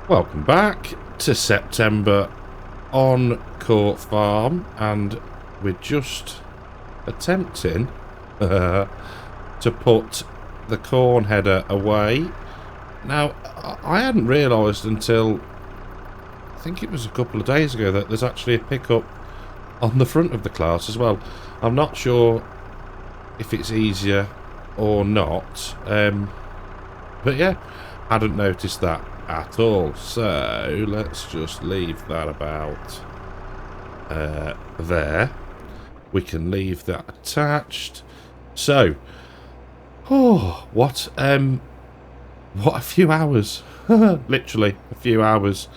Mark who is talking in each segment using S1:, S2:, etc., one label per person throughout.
S1: Welcome back to September on Court Farm, and we're just attempting to put the corn header away. Now, I hadn't realised until I think it was a couple of days ago that there's actually a pickup on the front of the class as well. I'm not sure if it's easier or not, but yeah, hadn't noticed that at all. So let's just leave that about there. We can leave that attached. So, what a few hours. Literally a few hours.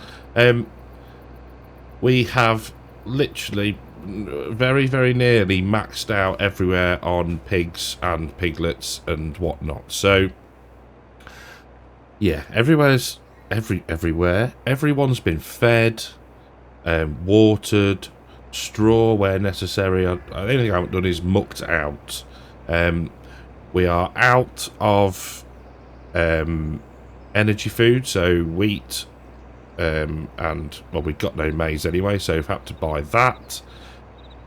S1: We have literally very, very nearly maxed out everywhere on pigs and piglets and whatnot. So yeah, everywhere. Everyone's been fed, watered, straw where necessary. The only thing I haven't done is mucked out. We are out of energy food, so wheat, and well, we've got no maize anyway, so we've had to buy that.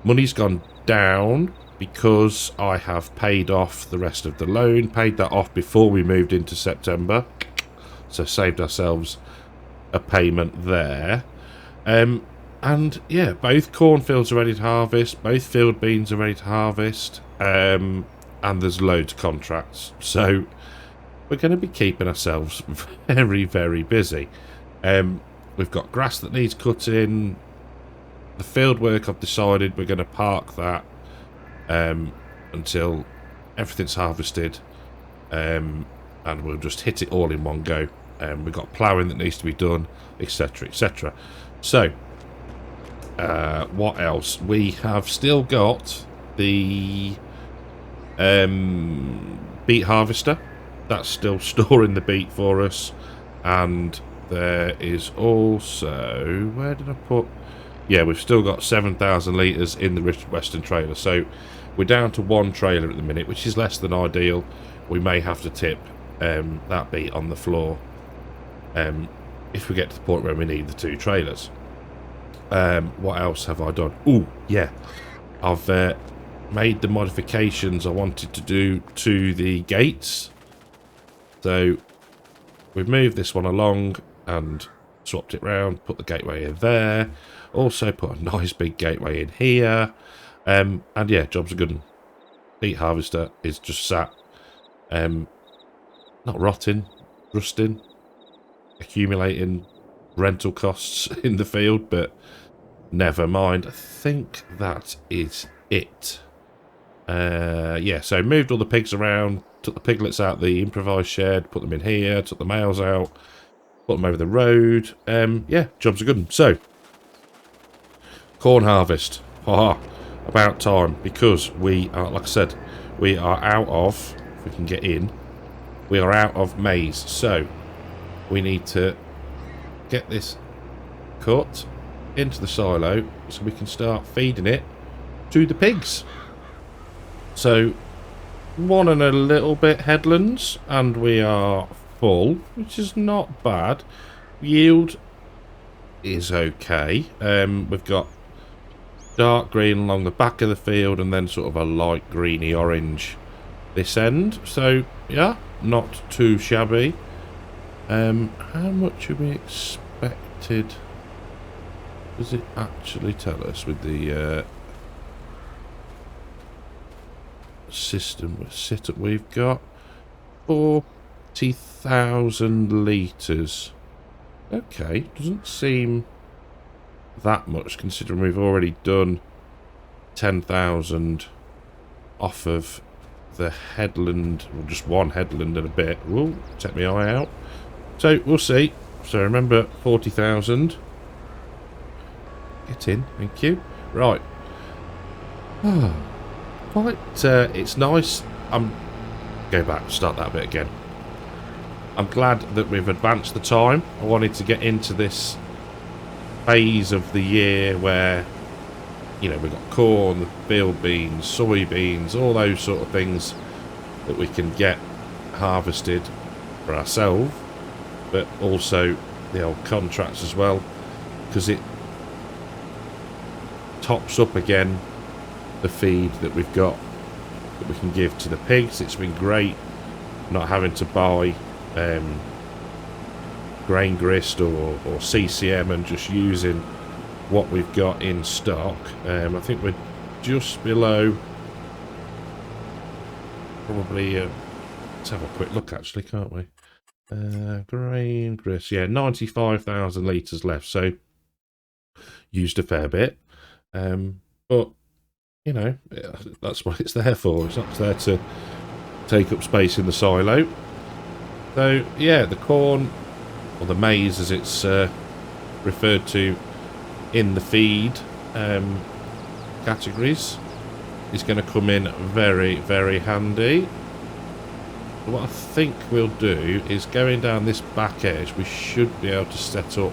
S1: Money's gone down because I have paid off the rest of the loan, paid that off before we moved into September. So saved ourselves a payment there. And yeah, both cornfields are ready to harvest, both field beans are ready to harvest, and there's loads of contracts. So we're going to be keeping ourselves very, very busy. We've got grass that needs cutting. The field work, I've decided we're going to park that until everything's harvested. And we'll just hit it all in one go. We've got ploughing that needs to be done, etc, etc. So, what else? We have still got the beet harvester. That's still storing the beet for us. And there is also... Where did I put... Yeah, we've still got 7,000 litres in the Western trailer. So, we're down to one trailer at the minute, which is less than ideal. We may have to tip that beet on the floor if we get to the point where we need the two trailers. What else have I done? Oh yeah, I've made the modifications I wanted to do to the gates. So we've moved this one along and swapped it round, put the gateway in there, also put a nice big gateway in here, and yeah, job's a good one. Beet harvester is just sat not rotting, rusting, accumulating rental costs in the field, but never mind. I think that is it. Yeah, so moved all the pigs around, took the piglets out the improvised shed, put them in here, took the males out, put them over the road. Yeah, job's a good one. So, corn harvest. Haha, about time, because we are, like I said, we are out of, if we can get in, we are out of maize, so we need to get this cut into the silo so we can start feeding it to the pigs. So 1 and a little bit headlands, and we are full, which is not bad. Yield is okay. We've got dark green along the back of the field, and then sort of a light greeny orange this end. So yeah, not too shabby. How much are we expected? Does it actually tell us with the system sit up? We've got 40,000 litres. Okay, doesn't seem that much considering we've already done 10,000 off of the headland, or just one headland and a bit. We'll take my eye out. So we'll see. So remember 40,000. Get in, thank you. Right. Quite. It's nice. Go back. Start that bit again. I'm glad that we've advanced the time. I wanted to get into this phase of the year where, you know, we've got corn, the field beans, soybeans, all those sort of things that we can get harvested for ourselves, but also the old contracts as well, because it tops up again the feed that we've got that we can give to the pigs. It's been great not having to buy grain grist or CCM and just using what we've got in stock. I think we're just below, probably, let's have a quick look actually, can't we? Grain grist, yeah, 95,000 litres left, so used a fair bit. But, you know, that's what it's there for. It's not there to take up space in the silo. So, yeah, the corn, or the maize as it's referred to in the feed categories, is going to come in very, very handy. What I think we'll do is, going down this back edge, we should be able to set up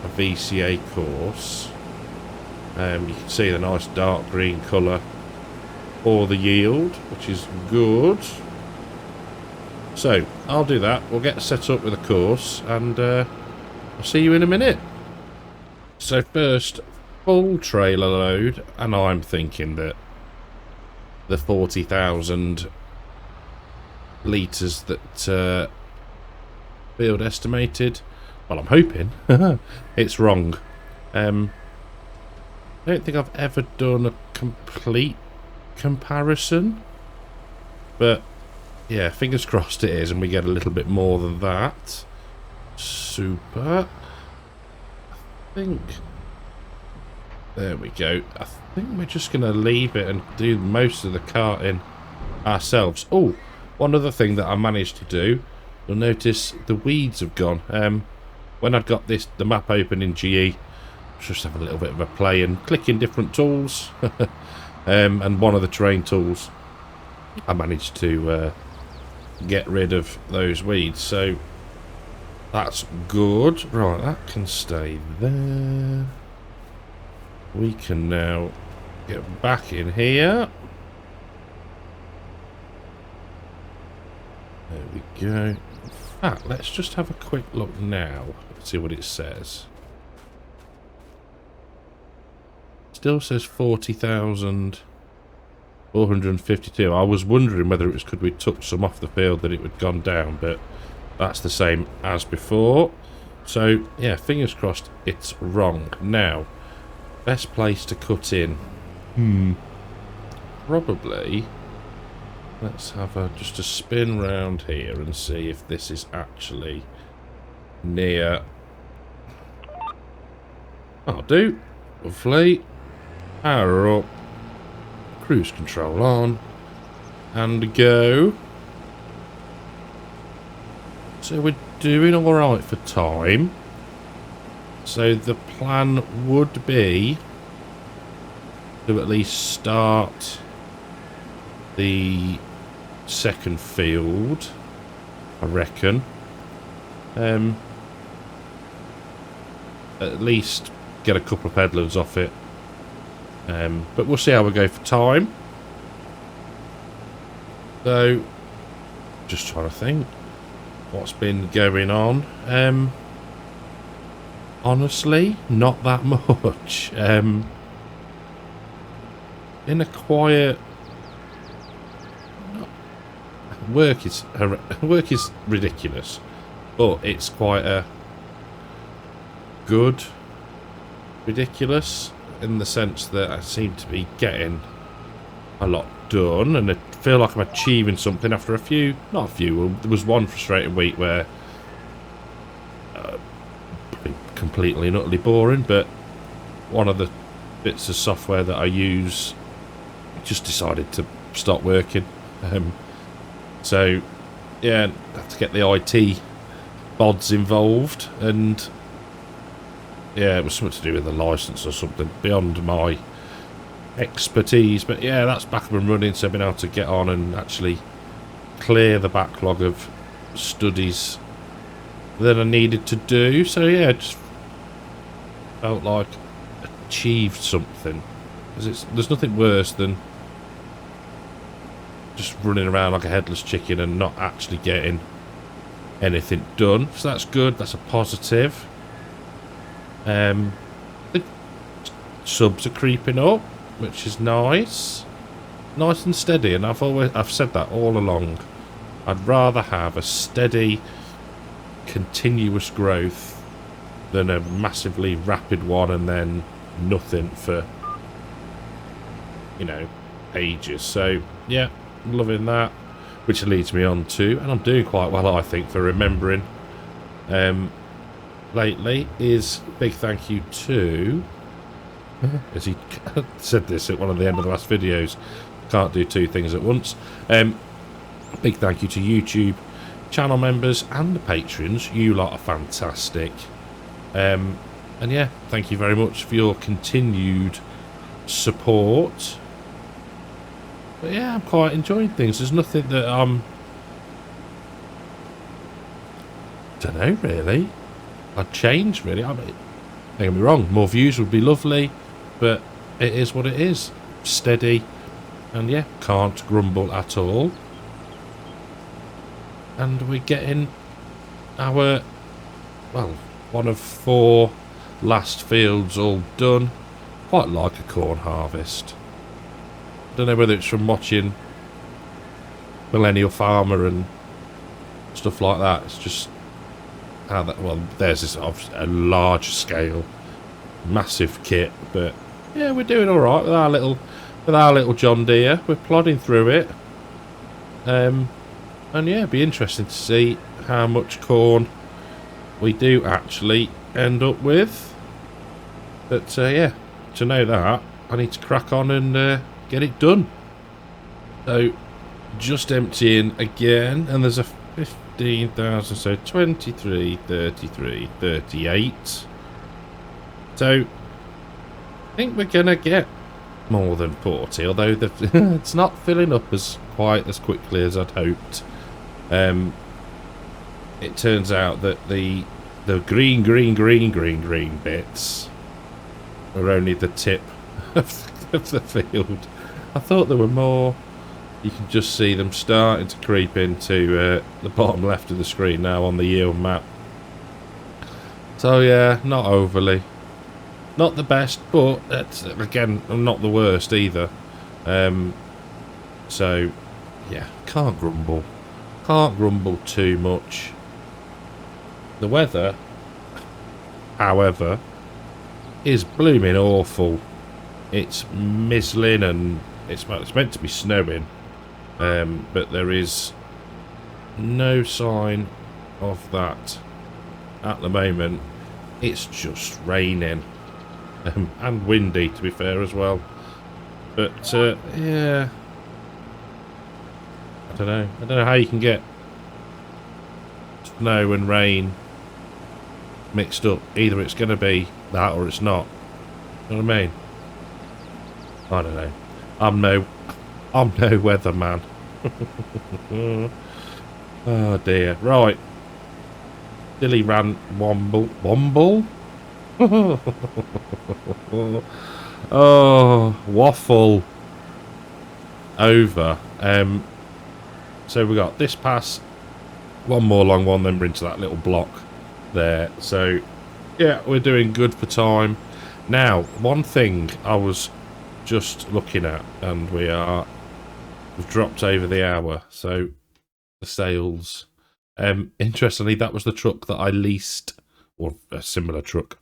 S1: a VCA course. You can see the nice dark green colour for the yield, which is good. So, I'll do that. We'll get set up with a course, and I'll see you in a minute. So first, full trailer load, and I'm thinking that the 40,000 litres that field estimated, well, I'm hoping it's wrong. I don't think I've ever done a complete comparison, but yeah, fingers crossed it is, and we get a little bit more than that. Super. I think, there we go. I think we're just going to leave it and do most of the carting ourselves. Oh, one other thing that I managed to do, you'll notice the weeds have gone. When I'd got the map open in GE, just having a little bit of a play and clicking different tools, and one of the terrain tools, I managed to get rid of those weeds, so that's good. Right, that can stay there. We can now get back in here. There we go. In fact, let's just have a quick look now. Let's see what it says. Still says 40,452. I was wondering whether it was because we took some off the field that it had gone down, but that's the same as before. So, yeah, fingers crossed it's wrong. Now, best place to cut in. Probably, let's have just a spin round here and see if this is actually near. I'll do. Lovely. Power up. Cruise control on. And go. So we're doing alright for time. So the plan would be to at least start the second field, I reckon. At least get a couple of peddlers off it. But we'll see how we go for time. So, just trying to think what's been going on. Honestly, not that much. In a quiet, work is ridiculous, but it's quite a good ridiculous, in the sense that I seem to be getting a lot done, and I feel like I'm achieving something after a few, not a few, there was one frustrating week where completely and utterly boring, but one of the bits of software that I use just decided to stop working. So yeah, I have to get the IT bods involved, and yeah, it was something to do with the license or something beyond my expertise. But yeah, that's back up and running, so I've been able to get on and actually clear the backlog of studies that I needed to do. So yeah, just felt like achieved something, because there's nothing worse than just running around like a headless chicken and not actually getting anything done, so that's good. That's a positive. The subs are creeping up, which is nice and steady. And I've said that all along. I'd rather have a steady, continuous growth than a massively rapid one and then nothing for, you know, ages. So yeah, loving that, which leads me on to, and I'm doing quite well I think for remembering lately, is big thank you to, as he said this at one of the end of the last videos, can't do two things at once. Big thank you to YouTube channel members and the patrons. You lot are fantastic. And yeah, thank you very much for your continued support. But yeah, I'm quite enjoying things. There's nothing that don't know really I'd change really. I mean, don't get me wrong, more views would be lovely, but it is what it is. Steady, and yeah, can't grumble at all. And we're getting our, well, one of 4 last fields all done. Quite like a corn harvest. I don't know whether it's from watching Millennial Farmer and stuff like that. It's just how that, well, there's this a large scale, massive kit, but yeah, we're doing all right with our little John Deere. We're plodding through it. And yeah, it'd be interesting to see how much corn we do actually end up with. But yeah, to know that, I need to crack on and get it done. So, just emptying again, and there's a 15,000, so 23, 33, 38. So, I think we're gonna get more than 40, although it's not filling up quite as quickly as I'd hoped. It turns out that the green bits are only the tip of the field. I thought there were more. You can just see them starting to creep into the bottom left of the screen now on the yield map. So yeah, not overly. Not the best, but that's, again, not the worst either. So yeah, can't grumble. Can't grumble too much. The weather, however, is blooming awful. It's mizzling and it's meant to be snowing, but there is no sign of that at the moment. It's just raining and windy, to be fair, as well. But yeah, I don't know how you can get snow and rain mixed up. Either it's going to be that or it's not. You know what I mean? I don't know. I'm no weatherman. Oh dear. Right. Dilly ran womble. Oh, waffle over. So we got this pass, one more long one, then we're into that little block there. So yeah, we're doing good for time. Now, one thing I was just looking at, and we've dropped over the hour, so the sales, interestingly, that was the truck that I leased, or a similar truck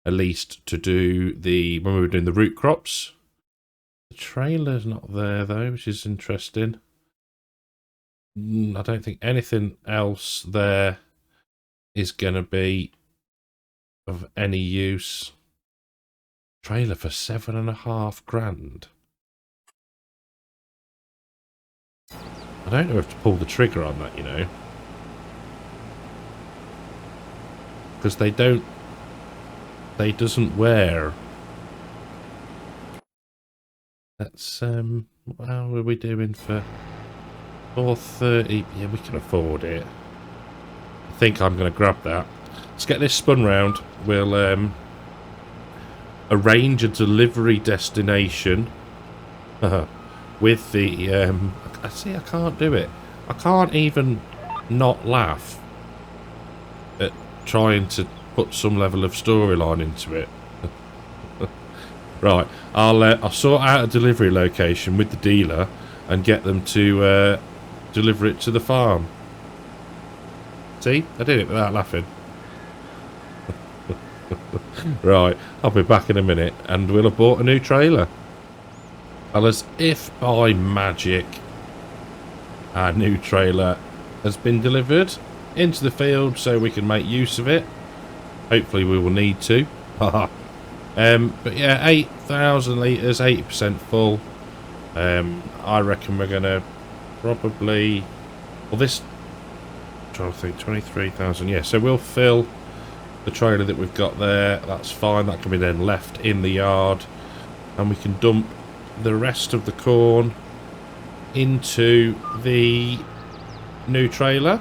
S1: I leased to do when we were doing the root crops. The trailer's not there though, which is interesting. I don't think anything else there is gonna be of any use. Trailer for $7,500. I don't know if to pull the trigger on that, you know, because they doesn't wear. That's how are we doing for 430? Yeah, we can afford it. I think I'm going to grab that. Let's get this spun round. We'll arrange a delivery destination with the I see I can't do it. I can't even not laugh trying to put some level of storyline into it. Right, I'll sort out a delivery location with the dealer and get them to deliver it to the farm. See, I did it without laughing. Right, I'll be back in a minute and we'll have bought a new trailer. Well, as if by magic, our new trailer has been delivered into the field so we can make use of it. Hopefully we will need to. But yeah, 8,000 litres, 80% full. I reckon we're going to probably... Well, this... I'm trying to think, 23,000. Yeah, so we'll fill the trailer that we've got there. That's fine. That can be then left in the yard. And we can dump the rest of the corn into the new trailer.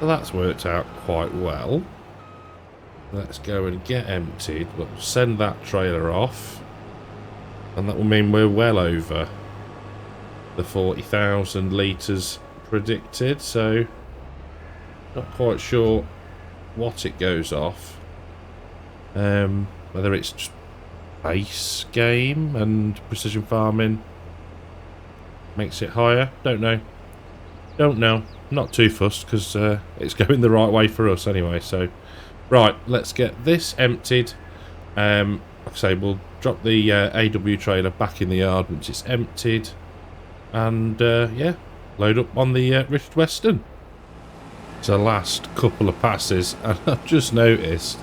S1: Well, that's worked out quite well. Let's go and get emptied. We'll send that trailer off. And that will mean we're well over the 40,000 litres predicted. So, not quite sure what it goes off. Whether it's just base game and precision farming makes it higher. Don't know. Don't know. Not too fussed because it's going the right way for us anyway. So, right, let's get this emptied. Like I say, we'll drop the AW trailer back in the yard once it's emptied. And, yeah, load up on the Rift Western. It's the last couple of passes, and I've just noticed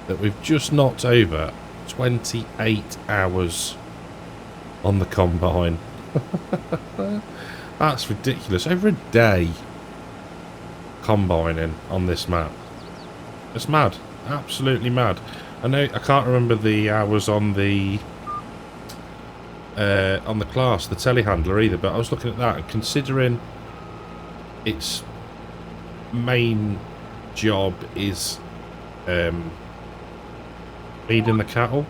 S1: that we've just knocked over 28 hours on the combine. That's ridiculous. Over a day combining on this map. It's mad. Absolutely mad. I can't remember the hours on the class, the telehandler either, but I was looking at that and considering its main job is feeding the cattle.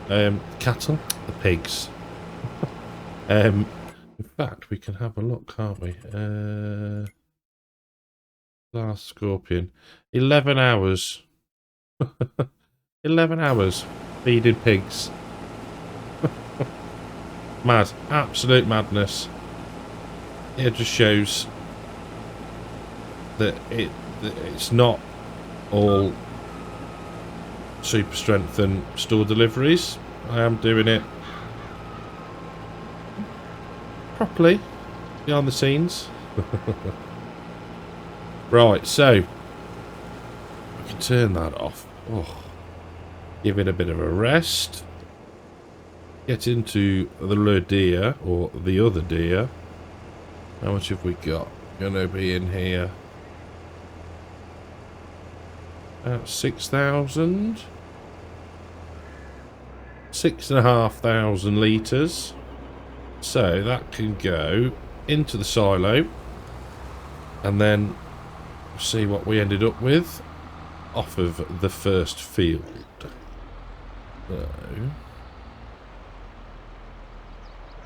S1: The pigs. In fact, we can have a look, can't we? Last Scorpion. 11 hours. 11 hours feeding pigs. Mad. Absolute madness. It just shows that it's not all super strength and store deliveries. I am doing it properly behind the scenes. Right, so we can turn that off. Oh, give it a bit of a rest. Get into the deer, or the other deer. How much have we got? Gonna be in here. About 6,000. 6,500 litres. So that can go into the silo. And then see what we ended up with off of the first field. So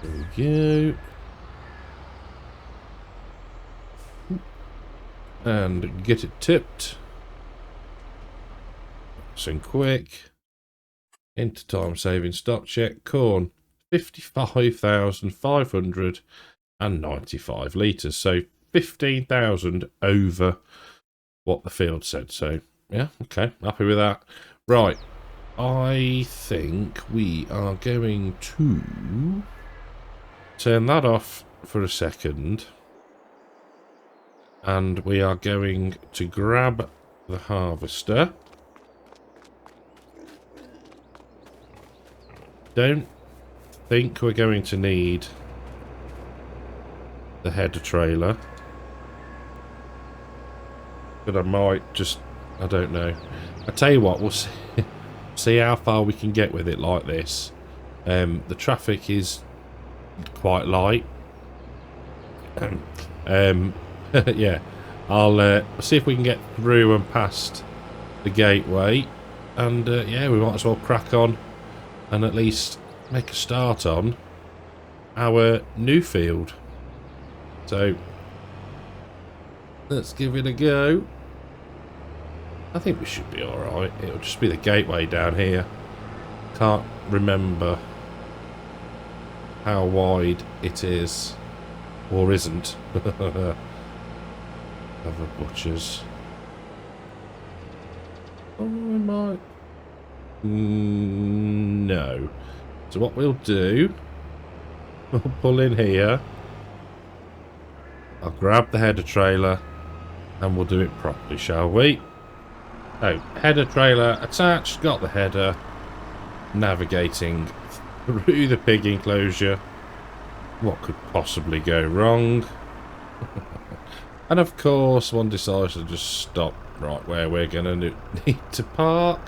S1: there we go. And get it tipped. And quick. Into time saving stock check. Corn 55,595 litres. So 15,000 over what the field said. So yeah, okay, happy with that. Right, I think we are going to turn that off for a second, and we are going to grab the harvester. Don't think we're going to need the header trailer, but I might just, I don't know. I tell you what, we'll see how far we can get with it like this. The traffic is quite light. Yeah, I'll see if we can get through and past the gateway, and yeah, we might as well crack on and at least make a start on our new field. So let's give it a go. I think we should be alright. It'll just be the gateway down here. Can't remember how wide it is. Or isn't. Other butchers. Oh, we might... no. So what we'll do... we'll pull in here. I'll grab the header trailer. And we'll do it properly, shall we? Oh, header trailer attached. Got the header. Navigating through the pig enclosure. What could possibly go wrong? And of course, one decides to just stop right where we're going to need to park.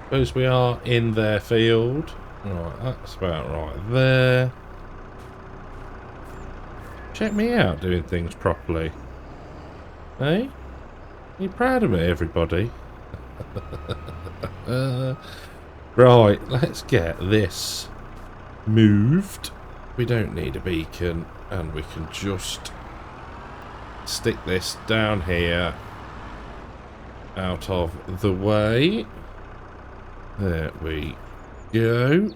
S1: Suppose we are in their field. Right, that's about right there. Check me out doing things properly. Hey? Are you proud of me, everybody? Right, let's get this moved. We don't need a beacon, and we can just stick this down here out of the way. There we go.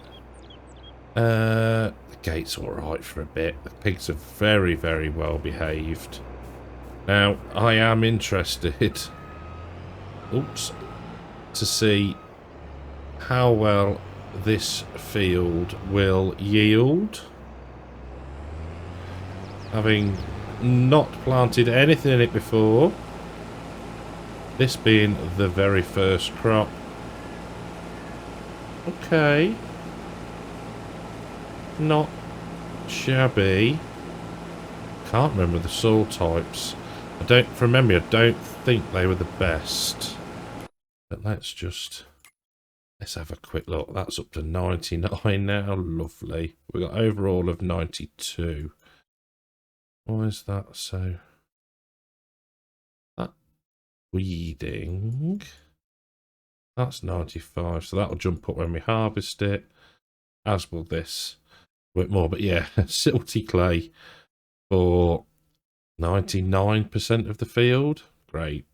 S1: The gate's alright for a bit. The pigs are very, very well behaved. Now, I am interested to see how well this field will yield. Having not planted anything in it before, this being the very first crop. Okay. Not shabby. Can't remember the soil types. From memory, I don't think they were the best. But let's have a quick look. That's up to 99 now. Lovely. We've got overall of 92. Why is that so? That weeding. That's 95. So that'll jump up when we harvest it. As will this. A bit more. But yeah, silty clay for 99% of the field. Great.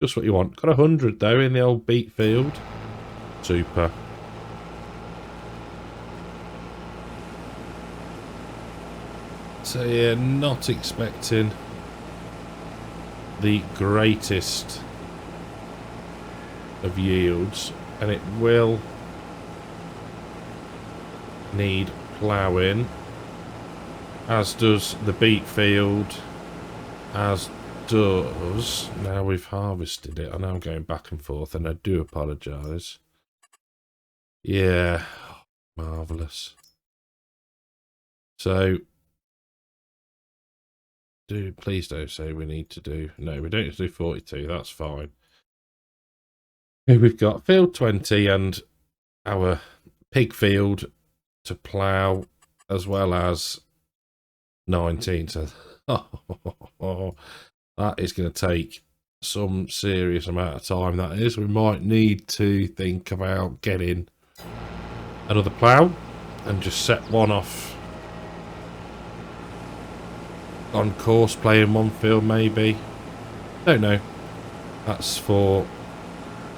S1: Just what you want. Got 100 though in the old beet field. Super. So yeah, not expecting the greatest of yields, and it will need ploughing, as does the beet field, as does... Now we've harvested it. I know I'm going back and forth, and I do apologise. Yeah, marvellous. So, please don't say we need to do... No, we don't need to do 42, that's fine. Okay, we've got field 20 and our pig field to plough, as well as 19. So, that is going to take some serious amount of time, that is. We might need to think about getting another plough and just set one off on course, playing one field maybe. Don't know. That's for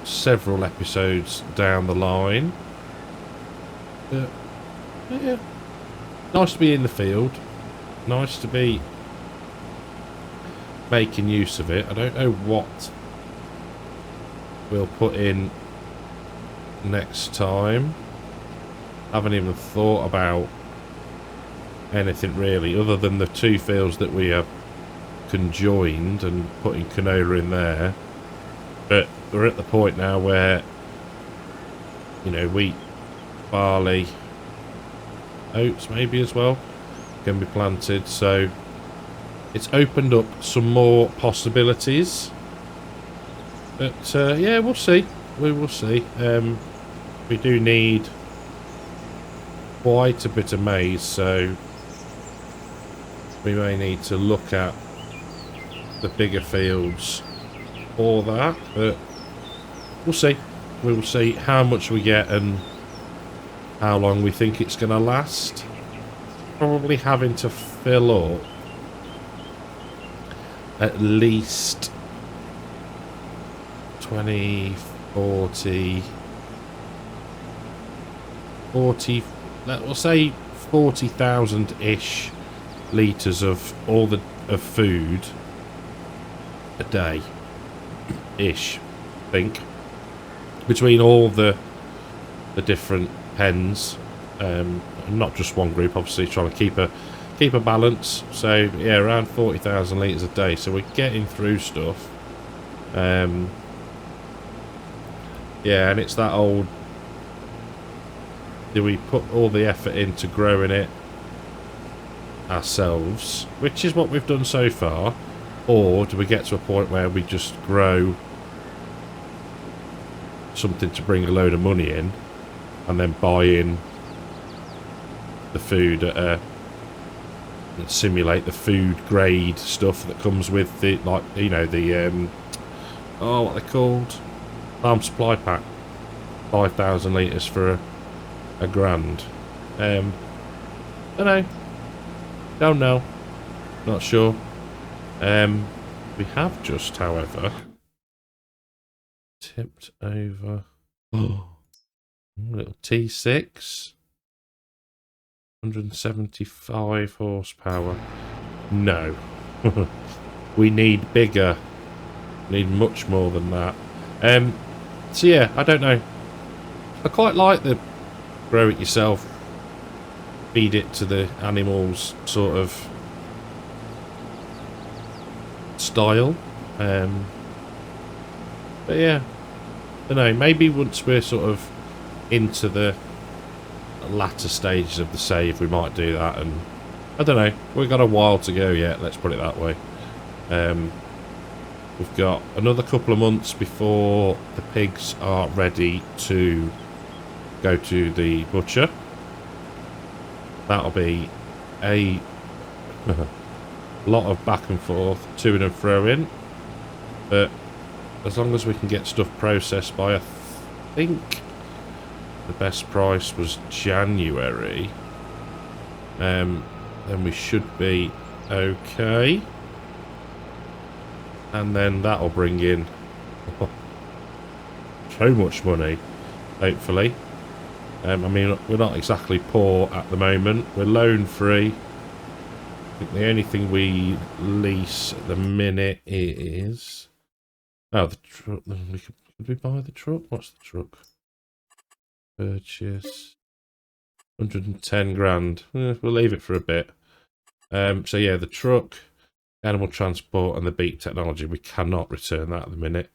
S1: several episodes down the line. Yeah. Nice to be in the field. Nice to be making use of it. I don't know what we'll put in next time. Haven't even thought about anything really, other than the two fields that we have conjoined and putting canola in there. But we're at the point now where, you know, wheat, barley, oats maybe as well can be planted, so it's opened up some more possibilities. But yeah, we'll see. We will see. We do need quite a bit of maize, so we may need to look at the bigger fields for that, but we'll see. We will see how much we get and how long we think it's going to last. Probably having to fill up at least 20, 40, 40, we'll say 40,000-ish litres of food a day, ish, I think, between all the different pens, not just one group, obviously trying to keep a balance. So yeah, around 40,000 litres a day, so we're getting through stuff. Yeah, and it's that old, do we put all the effort into growing it ourselves, which is what we've done so far, or do we get to a point where we just grow something to bring a load of money in and then buy in the food at and simulate the food grade stuff that comes with the, like, you know, the oh, what they're called, farm supply pack, 5,000 litres for a grand. Don't know, not sure. We have just, however, tipped over. Oh, little T6, 175 horsepower. No, we need bigger. Need much more than that. So yeah, I don't know. I quite like the grow it yourself, feed it to the animals sort of style. But yeah, I don't know, maybe once we're sort of into the latter stages of the save we might do that, and I don't know, we've got a while to go yet, let's put it that way. We've got another couple of months before the pigs are ready to go to the butcher. That'll be a lot of back and forth, to and fro in, but as long as we can get stuff processed by, I think the best price was January, then we should be okay. And then that'll bring in so much money, hopefully. I mean, we're not exactly poor at the moment. We're loan free. I think the only thing we lease at the minute is... Oh, the truck. Could we buy the truck? What's the truck? Purchase 110 grand. We'll leave it for a bit. So yeah, the truck, animal transport, and the beat technology. We cannot return that at the minute.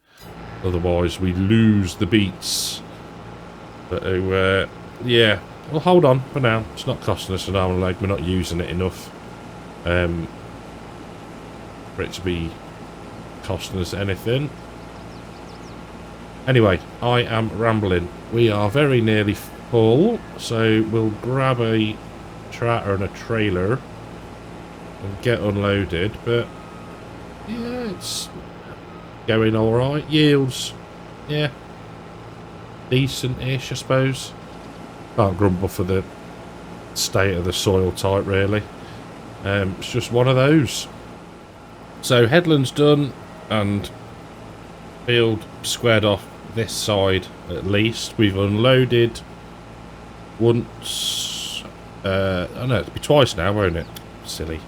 S1: Otherwise, we lose the beats. But yeah, we'll hold on for now. It's not costing us an arm and a leg. We're not using it enough for it to be costing us anything. Anyway, I am rambling. We are very nearly full, so we'll grab a tractor and a trailer and get unloaded. But yeah, it's going all right. Yields, yeah, decent-ish, I suppose. Can't grumble for the state of the soil type, really. It's just one of those. So headland's done and field squared off this side at least. We've unloaded once. I know it'll be twice now, won't it? Silly.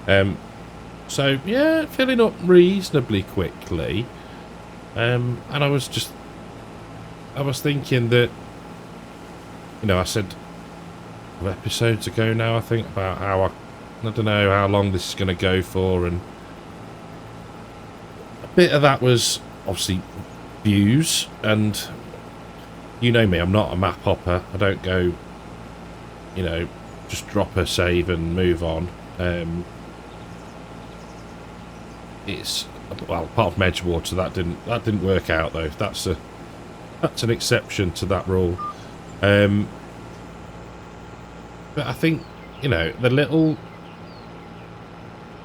S1: So yeah, filling up reasonably quickly. And I was thinking that, you know, I said episodes ago now, I think, about how I don't know how long this is going to go for, and a bit of that was obviously views, and you know me, I'm not a map hopper. I don't go, you know, just drop a save and move on. It's, well, apart from Edgewater, that didn't work out though. That's an exception to that rule. But I think, you know, the little,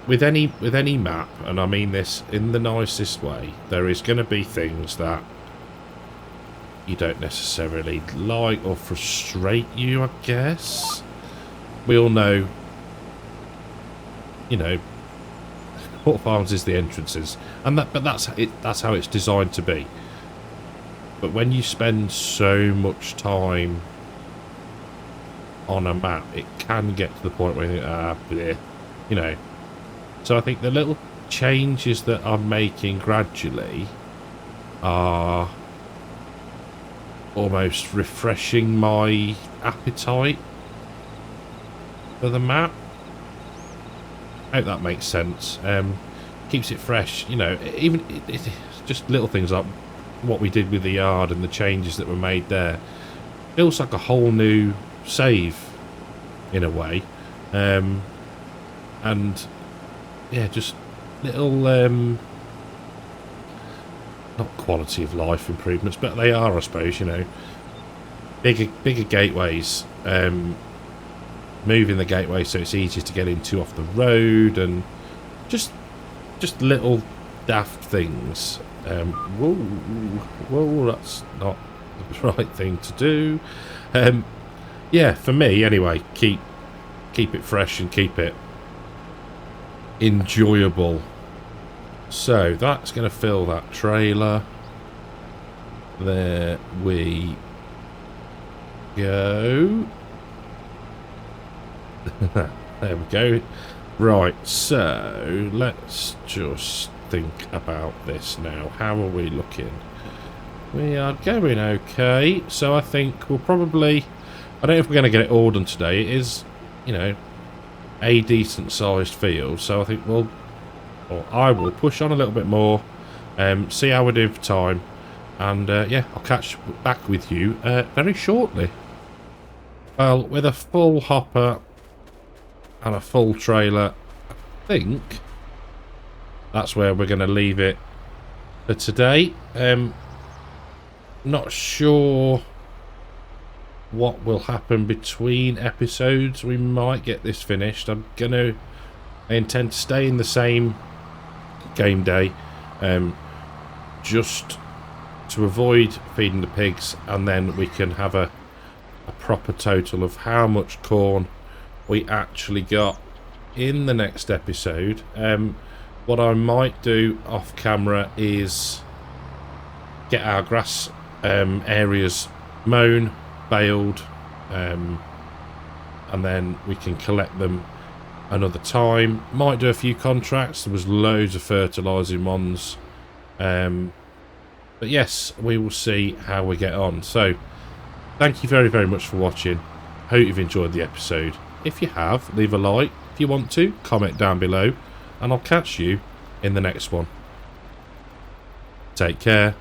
S1: with any map, and I mean this in the nicest way, there is going to be things that you don't necessarily like or frustrate you, I guess. We all know, you know, Port Farms is the entrances, and that's how it's designed to be. But when you spend so much time on a map, it can get to the point where you think, you know. So I think the little changes that I'm making gradually are almost refreshing my appetite for the map. I hope that makes sense. Keeps it fresh, you know. Even it's just little things like what we did with the yard and the changes that were made there. Feels like a whole new save in a way. And yeah, just little not quality of life improvements, but they are, I suppose, you know. Bigger gateways, moving the gateway so it's easier to get into off the road, and just little daft things. Whoa, that's not the right thing to do. Yeah, for me anyway, keep it fresh and keep it enjoyable. So that's going to fill that trailer. There we go. There we go. Right, so let's just think about this now. How are we looking? We are going okay. So I think we'll probably... I don't know if we're going to get it all done today. It is, you know, a decent sized field. So I think I will push on a little bit more, see how we're doing for time, and yeah, I'll catch back with you very shortly. Well, with a full hopper and a full trailer, I think that's where we're going to leave it for today. Not sure what will happen between episodes. We might get this finished. I intend to stay in the same game day, just to avoid feeding the pigs, and then we can have a proper total of how much corn we actually got in the next episode. What I might do off camera is get our grass areas mown, baled, and then we can collect them another time. Might do a few contracts. There was loads of fertilising ones, but yes, we will see how we get on. So thank you very, very much for watching. Hope you've enjoyed the episode. If you have, leave a like. If you want to, comment down below, and I'll catch you in the next one. Take care.